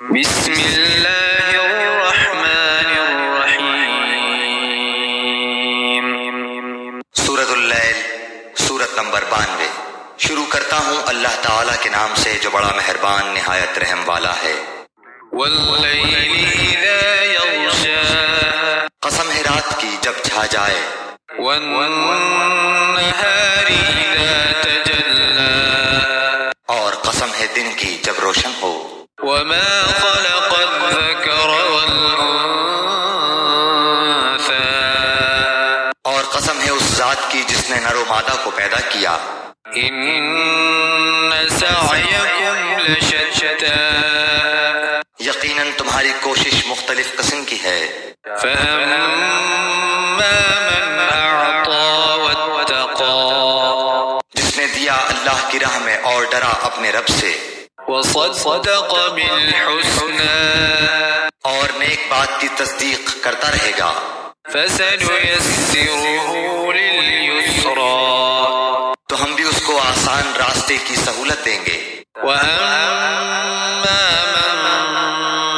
بسم اللہ الرحمن الرحیم۔ سورۃ اللیل، سورت نمبر 92۔ شروع کرتا ہوں اللہ تعالیٰ کے نام سے جو بڑا مہربان نہایت رحم والا ہے۔ واللیل اذا یغشی، قسم ہے رات کی جب چھا جائے۔ والنہار اذا تجلی، اور قسم ہے دن کی جب روشن ہو۔ وما خلق الذکر والانثی، اور قسم ہے اس ذات کی جس نے نر و مادہ کو پیدا کیا۔ ان سعیکم لشتی، یقیناً تمہاری کوشش مختلف قسم کی ہے۔ فأما من اعطی واتقی، جس نے دیا اللہ کی راہ میں اور ڈرا اپنے رب سے۔ وصدق بالحسنی، اور نیک بات کی تصدیق کرتا رہے گا۔ فسنیسرہ للیسری، تو ہم بھی اس کو آسان راستے کی سہولت دیں گے۔ وَأَمَّا مَن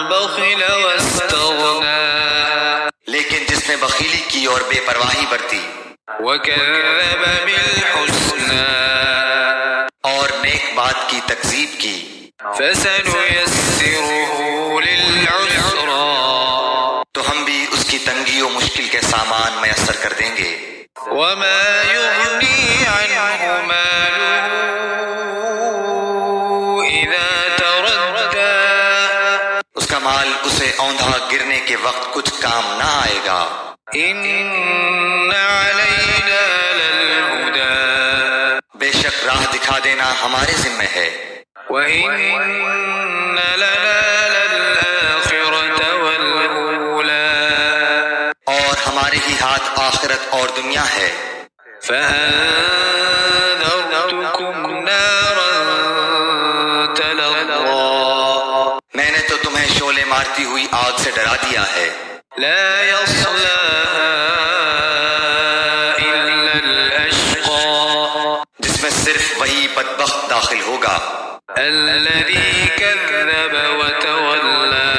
بَخِلَ وَاسْتَغْنَىٰ، لیکن جس نے بخیلی کی اور بے پرواہی برتی، وَكَذَّبَ بِالْحُسْنَىٰ، اور نیک بات کی تکذیب کی، فَسَنُيَسِّرُهُ لِلْعُسْرَىٰ، تو ہم بھی اس کی تنگی و مشکل کے سامان میسر کر دیں گے۔ وَمَا يُغْنِي عَنْهُ مَالُهُ إِذَا تَرَدَّىٰ، اس کا مال اسے اوندھا گرنے کے وقت کچھ کام نہ آئے گا۔ إِنَّ عَلَيْنَا لَلْهُدَىٰ، بے شک راہ دکھا دینا ہمارے ذمہ ہے۔ وَإِنَّ لَنَا لَلْآخِرَةَ وَالْأُولَىٰ، اور ہمارے ہی ہاتھ آخرت اور دنیا ہے۔ فَأَنذَرْتُكُمْ نَارًا تَلَظَّىٰ، میں نے تو تمہیں شعلے مارتی ہوئی آگ سے ڈرا دیا ہے۔ لَا يَصْلَاهَا إِلَّا الْأَشْقَىٰ، جس میں صرف وہی بدبخت داخل ہوگا۔ الَّذِي كَذَّبَ وَتَوَلَّىٰ،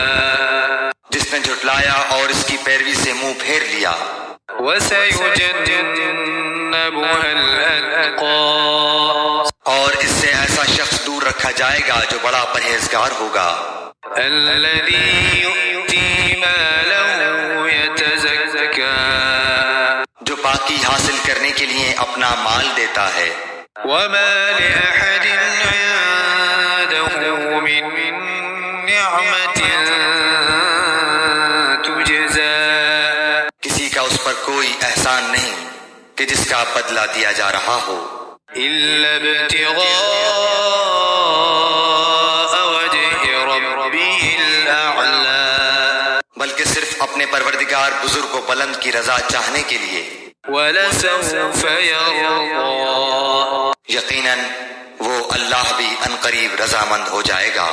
جس نے جھٹلایا اور اس کی پیروی سے منہ پھیر لیا۔ وَسَيُجَنَّبُهَا الْأَتْقَىٰ، اور اس سے ایسا شخص دور رکھا جائے گا جو بڑا پرہیزگار ہوگا۔ الَّذِي يُؤْتِي مَالَهُ يَتَزَكَّىٰ، جو پاکی حاصل کرنے کے لیے اپنا مال دیتا ہے۔ وَمَا لِأَحَدٍ عِندَهُ مِن نِّعْمَةٍ تُجْزَىٰ، کسی کا اس پر کوئی احسان نہیں کہ جس کا بدلہ دیا جا رہا ہو، إِلَّا ابْتِغَاءَ وَجْهِ رَبِّهِ الْأَعْلَىٰ، بلکہ صرف اپنے پروردگار بزرگ و بلند کی رضا چاہنے کے لیے۔ وَلَسَوْفَ يَرْضَىٰ، یقیناً وہ اللہ بھی عنقریب رضامند ہو جائے گا۔